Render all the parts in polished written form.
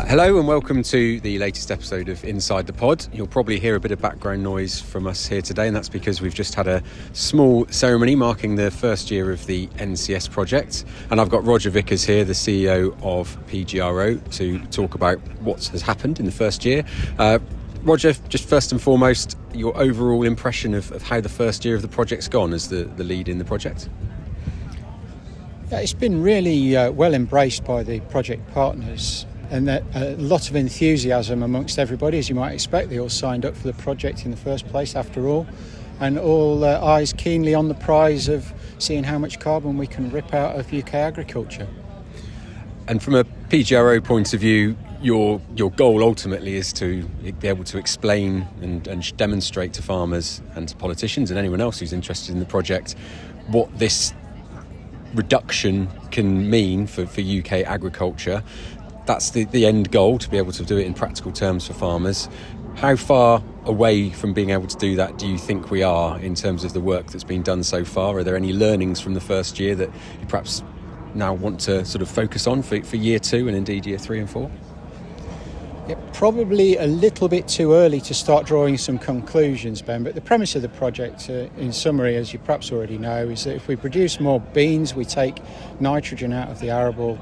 Hello and welcome to the latest episode of Inside the Pod. You'll probably hear a bit of background noise from us here today, and that's because we've just had a small ceremony marking the first year of the NCS project. And I've got Roger Vickers here, the CEO of PGRO, to talk about what has happened in the first year. Roger, just first and foremost, your overall impression of how the first year of the project's gone as the lead in the project? Yeah, it's been really well embraced by the project partners, and a lot of enthusiasm amongst everybody, as you might expect. They all signed up for the project in the first place, after all, and all eyes keenly on the prize of seeing how much carbon we can rip out of UK agriculture. And from a PGRO point of view, your goal ultimately is to be able to explain and demonstrate to farmers and to politicians and anyone else who's interested in the project what this reduction can mean for UK agriculture. That's the end goal, to be able to do it in practical terms for farmers. How far away from being able to do that do you think we are in terms of the work that's been done so far? Are there any learnings from the first year that you perhaps now want to sort of focus on for year 2 and indeed year 3 and 4? Yeah, probably a little bit too early to start drawing some conclusions, Ben, but the premise of the project, in summary, as you perhaps already know, is that if we produce more beans, we take nitrogen out of the arable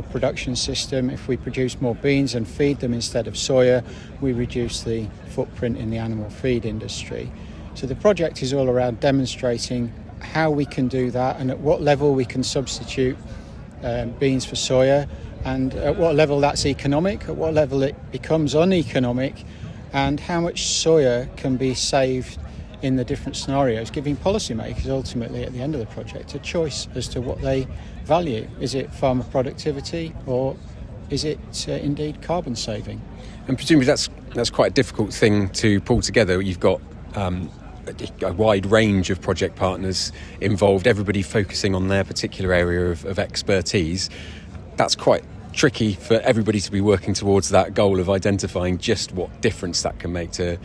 production system. If we produce more beans and feed them instead of soya, we reduce the footprint in the animal feed industry. So the project is all around demonstrating how we can do that and at what level we can substitute beans for soya, and at what level that's economic, at what level it becomes uneconomic, and how much soya can be saved in the different scenarios, giving policymakers ultimately at the end of the project a choice as to what they value. Is it farmer productivity, or is it indeed carbon saving? And presumably that's quite a difficult thing to pull together. You've got a wide range of project partners involved, everybody focusing on their particular area of expertise. That's quite tricky for everybody to be working towards that goal of identifying just what difference that can make to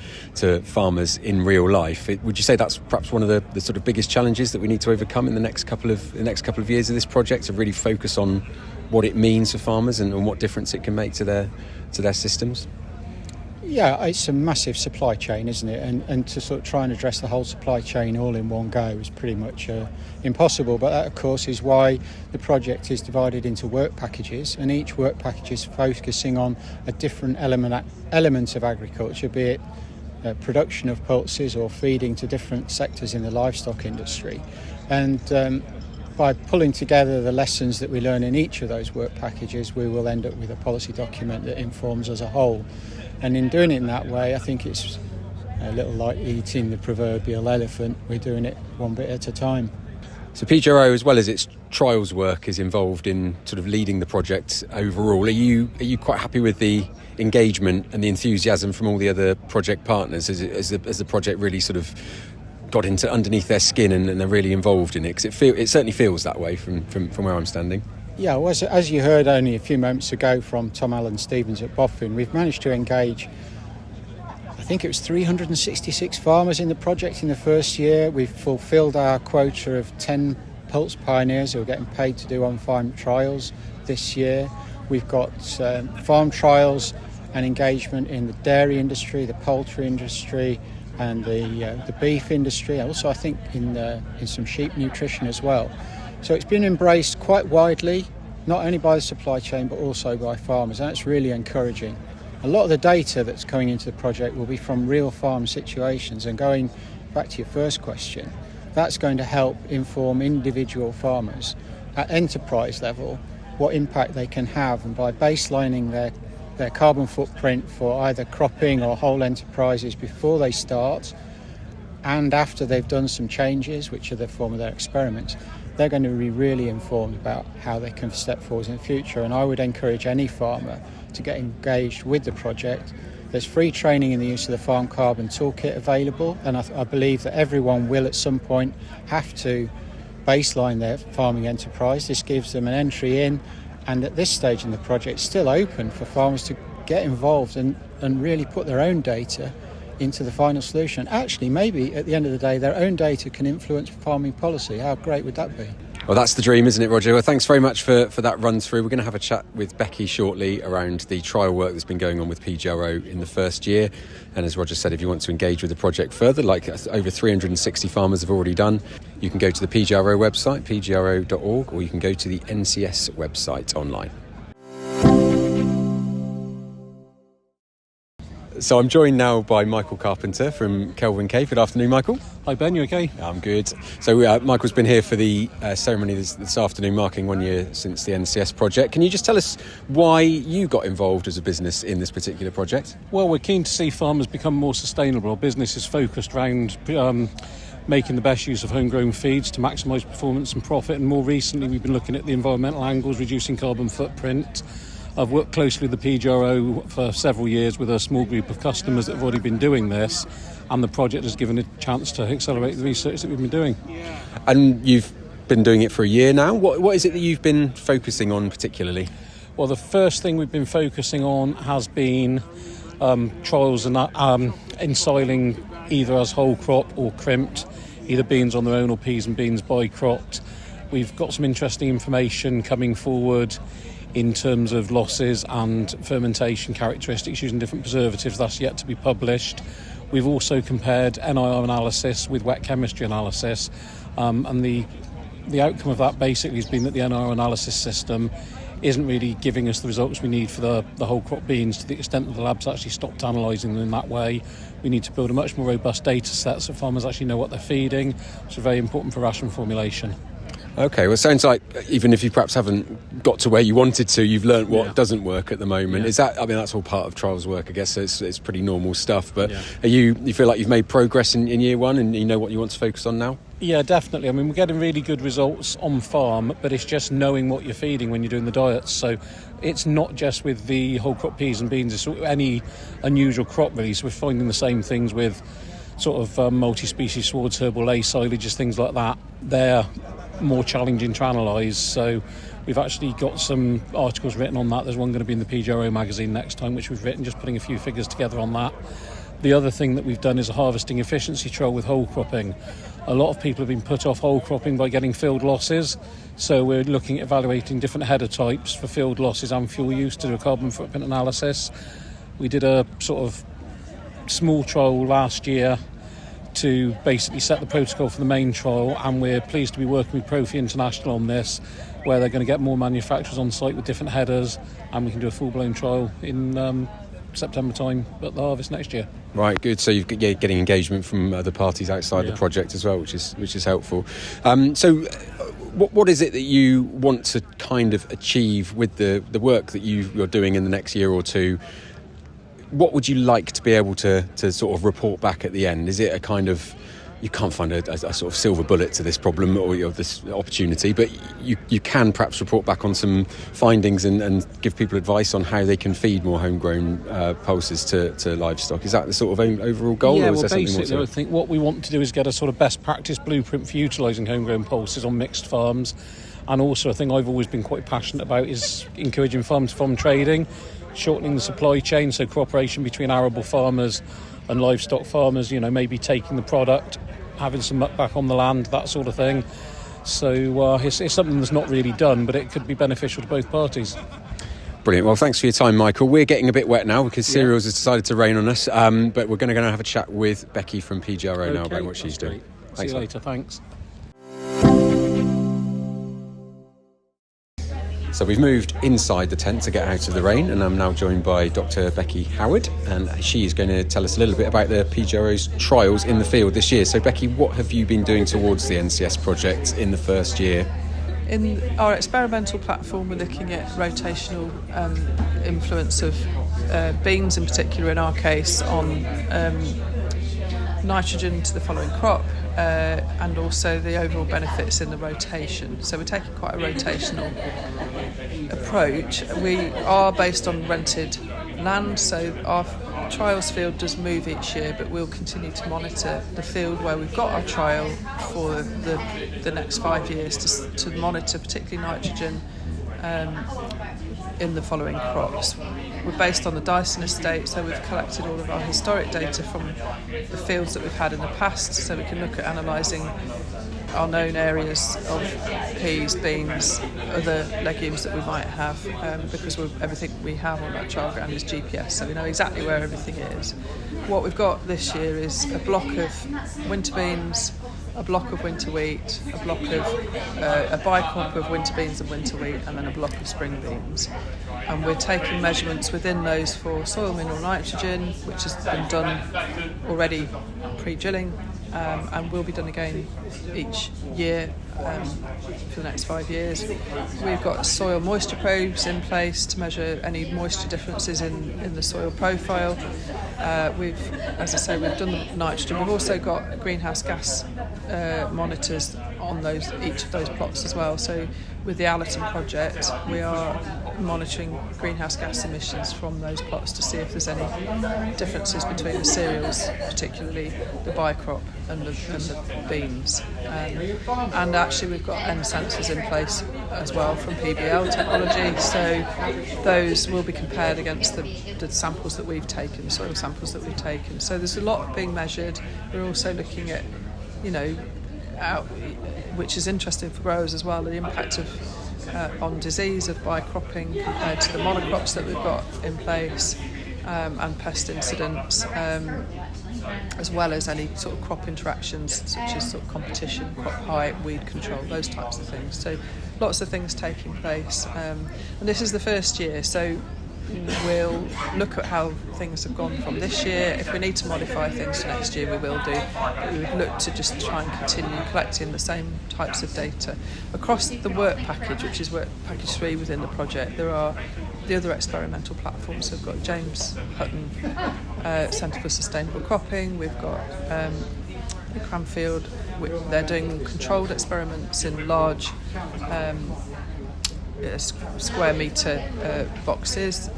farmers in real life. Would you say that's perhaps one of the sort of biggest challenges that we need to overcome in the next couple of years of this project, to really focus on what it means for farmers and what difference it can make to their systems? Yeah, it's a massive supply chain, isn't it? And to sort of try and address the whole supply chain all in one go is pretty much impossible. But that, of course, is why the project is divided into work packages, and each work package is focusing on a different element of agriculture, be it production of pulses or feeding to different sectors in the livestock industry. And by pulling together the lessons that we learn in each of those work packages, we will end up with a policy document that informs as a whole. And in doing it in that way, I think it's a little like eating the proverbial elephant. We're doing it one bit at a time. So PGRO, as well as its trials work, is involved in sort of leading the project overall. Are you quite happy with the engagement and the enthusiasm from all the other project partners as the project really sort of got into underneath their skin and they're really involved in it? Because it certainly feels that way from where I'm standing. Yeah, well, as you heard only a few moments ago from Tom Allen Stevens at Boffin, we've managed to engage, I think it was 366 farmers in the project in the first year. We've fulfilled our quota of 10 pulse pioneers who are getting paid to do on-farm trials this year. We've got farm trials and engagement in the dairy industry, the poultry industry, and the beef industry. Also, I think in some sheep nutrition as well. So it's been embraced quite widely, not only by the supply chain but also by farmers, and it's really encouraging. A lot of the data that's coming into the project will be from real farm situations, and going back to your first question, that's going to help inform individual farmers at enterprise level what impact they can have, and by baselining their carbon footprint for either cropping or whole enterprises before they start and after they've done some changes, which are the form of their experiments, they're going to be really informed about how they can step forward in the future. And I would encourage any farmer to get engaged with the project. There's free training in the use of the Farm Carbon Toolkit available, and I believe that everyone will at some point have to baseline their farming enterprise. This gives them an entry in, and at this stage in the project, it's still open for farmers to get involved and really put their own data into the final solution. Actually, maybe at the end of the day, their own data can influence farming policy. How great would that be? Well, that's the dream, isn't it, Roger? Well, thanks very much for that run through. We're going to have a chat with Becky shortly around the trial work that's been going on with PGRO in the first year. And as Roger said, if you want to engage with the project further, like over 360 farmers have already done, you can go to the PGRO website, pgro.org, or you can go to the NCS website online. So I'm joined now by Michael Carpenter from Kelvin Cave. Good afternoon, Michael. Hi Ben, you okay? I'm good. So Michael's been here for the ceremony this afternoon, marking 1 year since the NCS project. Can you just tell us why you got involved as a business in this particular project? Well, we're keen to see farmers become more sustainable. Our business is focused around making the best use of homegrown feeds to maximise performance and profit. And more recently, we've been looking at the environmental angles, reducing carbon footprint. I've worked closely with the PGRO for several years with a small group of customers that have already been doing this, and the project has given a chance to accelerate the research that we've been doing. And you've been doing it for a year now. What is it that you've been focusing on particularly? Well, the first thing we've been focusing on has been trials and ensiling either as whole crop or crimped, either beans on their own or peas and beans by-cropped. We've got some interesting information coming forward in terms of losses and fermentation characteristics using different preservatives. That's yet to be published. We've also compared NIR analysis with wet chemistry analysis, and the outcome of that basically has been that the NIR analysis system isn't really giving us the results we need for the whole crop beans to the extent that the lab's actually stopped analysing them in that way. We need to build a much more robust data set so farmers actually know what they're feeding, which is very important for ration formulation. Okay, well, it sounds like even if you perhaps haven't got to where you wanted to, you've learnt what doesn't work at the moment. Is that? I mean, that's all part of trials work, I guess. So it's pretty normal stuff. But you feel like you've made progress in year one, and you know what you want to focus on now? Yeah, definitely. I mean, we're getting really good results on farm, but it's just knowing what you're feeding when you're doing the diets. So it's not just with the whole crop peas and beans; it's any unusual crop really. So we're finding the same things with sort of multi-species swards, herbal lay silages, things like that. They're more challenging to analyse, so we've actually got some articles written on that. There's one going to be in the PGRO magazine next time, which we've written, just putting a few figures together on that. The other thing that we've done is a harvesting efficiency trial with whole cropping. A lot of people have been put off whole cropping by getting field losses, so we're looking at evaluating different header types for field losses and fuel use to do a carbon footprint analysis. We did a sort of small trial last year to basically set the protocol for the main trial, and we're pleased to be working with Profi International on this, where they're going to get more manufacturers on site with different headers, and we can do a full-blown trial in September time at the harvest next year. Right, good. So you're getting engagement from other parties outside the project as well, which is helpful. So what is it that you want to kind of achieve with the work that you're doing in the next year or two? What would you like to be able to sort of report back at the end? Is it a kind of, you can't find a sort of silver bullet to this problem or this opportunity, but you can perhaps report back on some findings and give people advice on how they can feed more homegrown pulses to livestock. Is that the sort of overall goal? Yeah, or is well, there basically, I think what we want to do is get a sort of best practice blueprint for utilising homegrown pulses on mixed farms. And also, a thing I've always been quite passionate about is encouraging farm-to-farm trading, shortening the supply chain, so cooperation between arable farmers and livestock farmers, maybe taking the product, having some muck back on the land, that sort of thing. So it's something that's not really done, but it could be beneficial to both parties. Brilliant. Well, thanks for your time, Michael. We're getting a bit wet now because cereals has decided to rain on us, but we're going to go and have a chat with Becky from PGRO now about what she's doing. See you later. Thanks. So we've moved inside the tent to get out of the rain, and I'm now joined by Dr. Becky Howard, and she is going to tell us a little bit about the PGRO's trials in the field this year. So Becky, what have you been doing towards the NCS project in the first year? In our experimental platform, we're looking at rotational influence of beans, in particular in our case, on nitrogen to the following crop, and also the overall benefits in the rotation. So we're taking quite a rotational approach. We are based on rented land, so our trials field does move each year, but we'll continue to monitor the field where we've got our trial for the next 5 years to monitor particularly nitrogen in the following crops. We're based on the Dyson estate, so we've collected all of our historic data from the fields that we've had in the past, so we can look at analysing our known areas of peas, beans, other legumes that we might have, because everything we have on that trial ground is GPS, so we know exactly where everything is. What we've got this year is a block of winter beans, a block of winter wheat, a block of a bicrop of winter beans and winter wheat, and then a block of spring beans. And we're taking measurements within those for soil mineral nitrogen, which has been done already pre-drilling, and will be done again each year for the next 5 years. We've got soil moisture probes in place to measure any moisture differences in the soil profile. As I say, we've done the nitrogen. We've also got greenhouse gas monitors on each of those plots as well. So with the Allerton project, we are monitoring greenhouse gas emissions from those plots to see if there's any differences between the cereals, particularly the bicrop and the beans. And actually we've got N sensors in place as well from PBL technology, so those will be compared against the samples that we've taken, soil samples that we've taken. So there's a lot being measured. We're also looking at, which is interesting for growers as well, the impact of on disease of bicropping compared to the monocrops that we've got in place, and pest incidents, as well as any sort of crop interactions such as sort of competition, crop height, weed control, those types of things. So lots of things taking place, and this is the first year, so we'll look at how things have gone from this year. If we need to modify things to next year, we will do. But we would look to just try and continue collecting the same types of data. Across the work package, which is work package 3 within the project, there are the other experimental platforms. So we've got James Hutton Centre for Sustainable Cropping, we've got Cranfield, they're doing controlled experiments in large square metre boxes,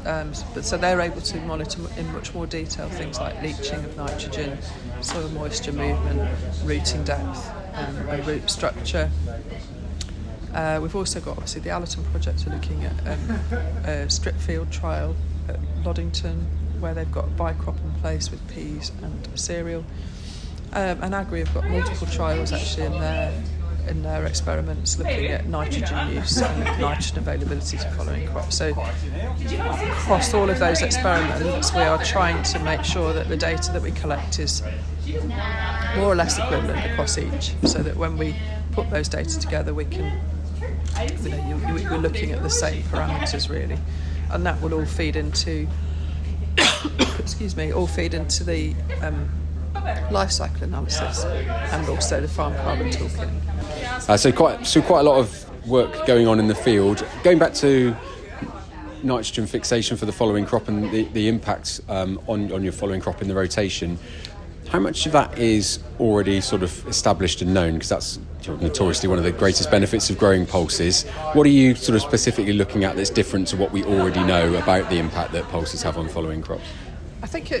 so they're able to monitor in much more detail things like leaching of nitrogen, soil moisture movement, rooting depth, and root structure. We've also got obviously the Allerton project, looking at a strip field trial at Loddington where they've got a bicrop in place with peas and cereal. And Agri have got multiple trials actually in their experiments looking at nitrogen use and nitrogen availability to following crops. So across all of those experiments, we are trying to make sure that the data that we collect is more or less equivalent across each, so that when we put those data together, we can, we're looking at the same parameters really, and that will all feed into all feed into the life cycle analysis and also the farm carbon toolkit. So quite a lot of work going on in the field. Going back to nitrogen fixation for the following crop and the impact on your following crop in the rotation, how much of that is already sort of established and known? Because that's notoriously one of the greatest benefits of growing pulses. What are you sort of specifically looking at that's different to what we already know about the impact that pulses have on following crops? I think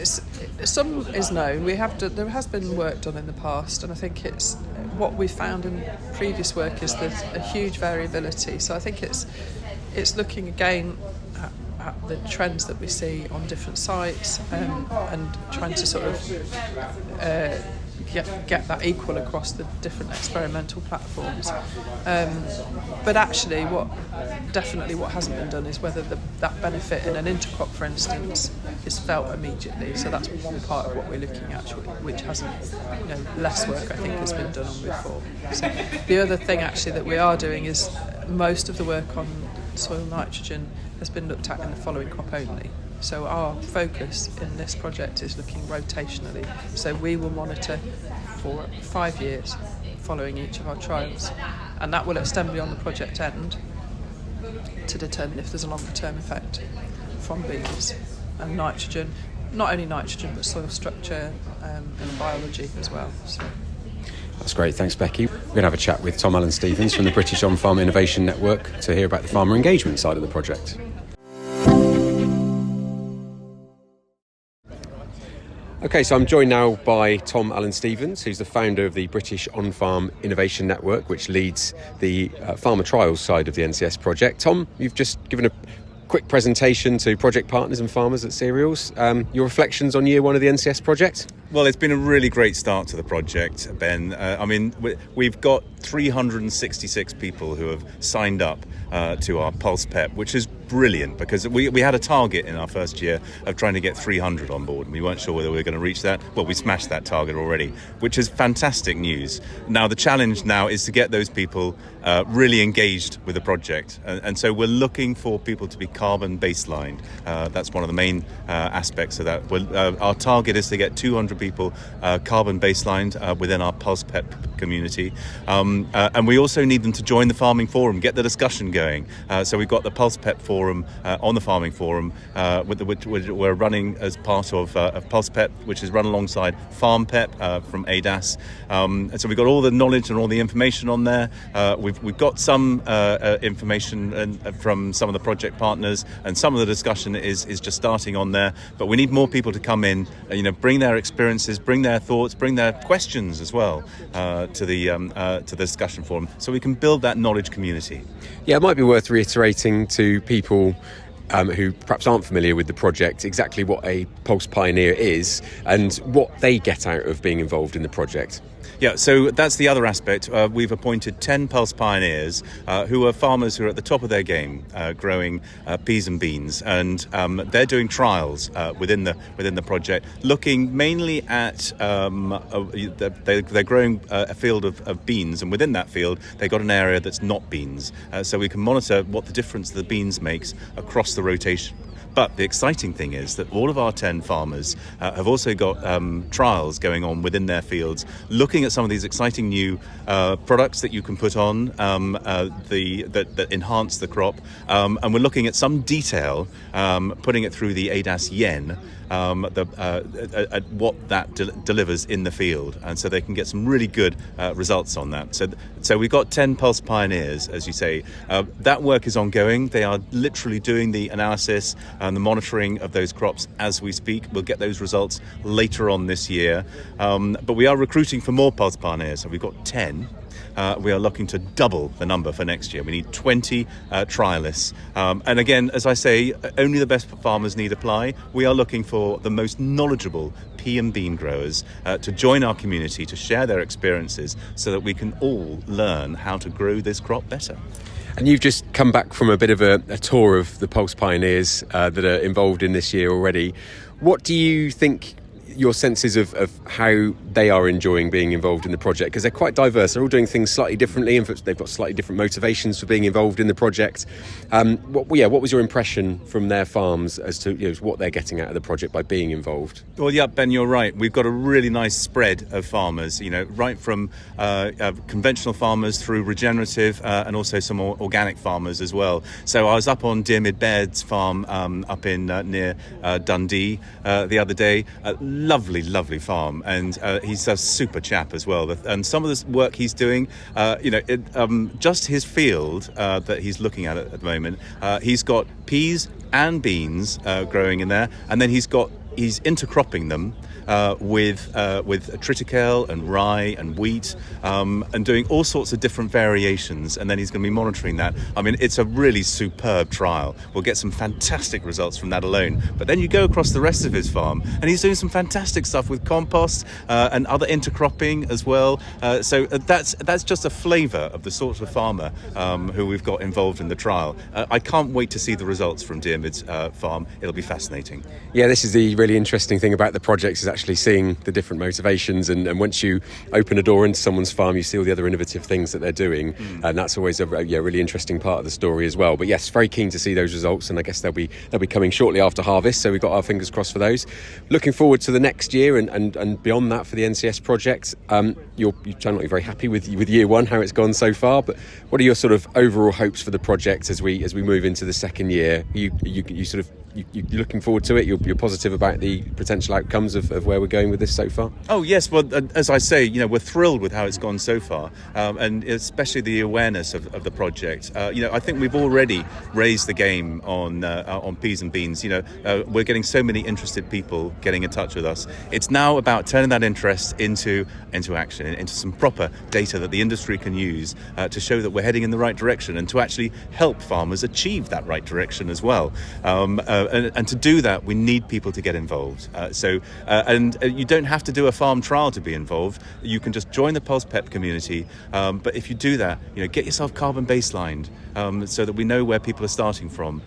some is known. There has been work done in the past, and I think it's what we found in previous work is there's a huge variability. So I think it's looking again at the trends that we see on different sites, and trying to sort of get that equal across the different experimental platforms. But actually what hasn't been done is whether that benefit in an intercrop, for instance, is felt immediately. So that's one part of what we're looking at, which hasn't, less work I think has been done on before. So the other thing actually that we are doing is most of the work on soil nitrogen has been looked at in the following crop only. So our focus in this project is looking rotationally. So we will monitor for 5 years following each of our trials, and that will extend beyond the project end to determine if there's a longer term effect from beans and nitrogen, not only nitrogen but soil structure and biology as well. So. That's great, thanks Becky. We're going to have a chat with Tom Allen-Stephens from the British On-Farm Innovation Network to hear about the farmer engagement side of the project. Okay, so I'm joined now by Tom Allen-Stephens, who's the founder of the British On-Farm Innovation Network, which leads the farmer trials side of the NCS project. Tom, you've just given a quick presentation to project partners and farmers at Cereals. Your reflections on year one of the NCS project? Well, it's been a really great start to the project, Ben. We've got 366 people who have signed up to our Pulse PEP, which is brilliant because we had a target in our first year of trying to get 300 on board, and we weren't sure whether we were going to reach that. Well, we smashed that target already, which is fantastic news. Now, the challenge now is to get those people really engaged with the project, and so we're looking for people to be carbon baselined. That's one of the main aspects of that. Our target is to get 200 people carbon baselined within our Pulse PEP community, and we also need them to join the farming forum, get the discussion going. So we've got the Pulse PEP forum on the farming forum, which we're running as part of Pulse PEP, which is run alongside Farm PEP from ADAS. And so we've got all the knowledge and all the information on there. We've got some information from some of the project partners, and some of the discussion is just starting on there. But we need more people to come in, bring their experiences, bring their thoughts, bring their questions as well to the discussion forum, so we can build that knowledge community. Yeah, it might be worth reiterating to people who perhaps aren't familiar with the project exactly what a Pulse Pioneer is and what they get out of being involved in the project. Yeah, so that's the other aspect. We've appointed 10 Pulse Pioneers who are farmers who are at the top of their game, growing peas and beans, and they're doing trials within the project, looking mainly at they're growing a field of beans, and within that field they've got an area that's not beans, so we can monitor what the difference the beans makes across the rotation. But the exciting thing is that all of our 10 farmers have also got trials going on within their fields, looking at some of these exciting new products that you can put on that enhance the crop. And we're looking at some detail, putting it through the ADAS yen, at what that delivers in the field, and so they can get some really good results on that. So we've got 10 Pulse Pioneers, as you say. That work is ongoing. They are literally doing the analysis and the monitoring of those crops as we speak. We'll get those results later on this year, but we are recruiting for more Pulse Pioneers. So we've got 10. We are looking to double the number for next year. We need 20 trialists. And again, as I say, only the best farmers need apply. We are looking for the most knowledgeable pea and bean growers to join our community, to share their experiences, so that we can all learn how to grow this crop better. And you've just come back from a bit of a tour of the Pulse Pioneers that are involved in this year already. What do you think your senses of how they are enjoying being involved in the project? Because they're quite diverse. They're all doing things slightly differently, and they've got slightly different motivations for being involved in the project. What was your impression from their farms as to what they're getting out of the project by being involved? Well, yeah, Ben, you're right. We've got a really nice spread of farmers, right from conventional farmers through regenerative and also some more organic farmers as well. So I was up on Diarmid Baird's farm up in near Dundee the other day. Lovely farm, and he's a super chap as well. And some of this work he's doing, just his field that he's looking at the moment, he's got peas and beans growing in there, and then he's intercropping them with triticale and rye and wheat, and doing all sorts of different variations, and then he's going to be monitoring that. I mean, it's a really superb trial. We'll get some fantastic results from that alone. But then you go across the rest of his farm, and he's doing some fantastic stuff with compost and other intercropping as well. So that's just a flavour of the sort of farmer who we've got involved in the trial. I can't wait to see the results from Diarmid's farm. It'll be fascinating. Yeah, this is the really interesting thing about the project, is actually seeing the different motivations, and once you open a door into someone's farm, you see all the other innovative things that they're doing, and that's always a really interesting part of the story as well. But yes, very keen to see those results, and I guess they'll be coming shortly after harvest, so we've got our fingers crossed for those. Looking forward to the next year and beyond that for the NCS project. You sound like you're very happy with year one, how it's gone so far, but what are your sort of overall hopes for the project as we move into the second year? You're looking forward to it? You're positive about the potential outcomes of where we're going with this so far? Oh yes, well, as I say, we're thrilled with how it's gone so far, and especially the awareness of the project. I think we've already raised the game on peas and beans. We're getting so many interested people getting in touch with us. It's now about turning that interest into action, into some proper data that the industry can use to show that we're heading in the right direction, and to actually help farmers achieve that right direction as well. And to do that, we need people to get involved. And you don't have to do a farm trial to be involved. You can just join the Pulse PEP community. But if you do that, get yourself carbon baselined so that we know where people are starting from.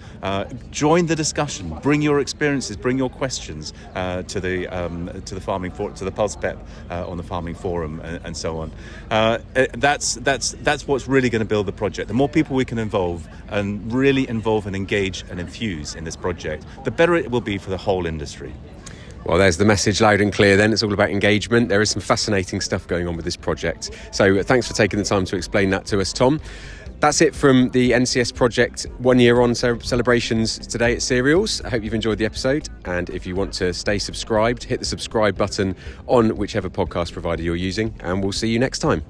Join the discussion. Bring your experiences. Bring your questions to the farming to the Pulse PEP on the farming forum and so on. That's what's really going to build the project. The more people we can involve and really involve and engage and infuse in this project, the better it will be for the whole industry. Well, there's the message loud and clear then. It's all about engagement. There is some fascinating stuff going on with this project. So thanks for taking the time to explain that to us, Tom. That's it from the NCS project 1 year on celebrations today at Cereals. I hope you've enjoyed the episode. And if you want to stay subscribed, hit the subscribe button on whichever podcast provider you're using. And we'll see you next time.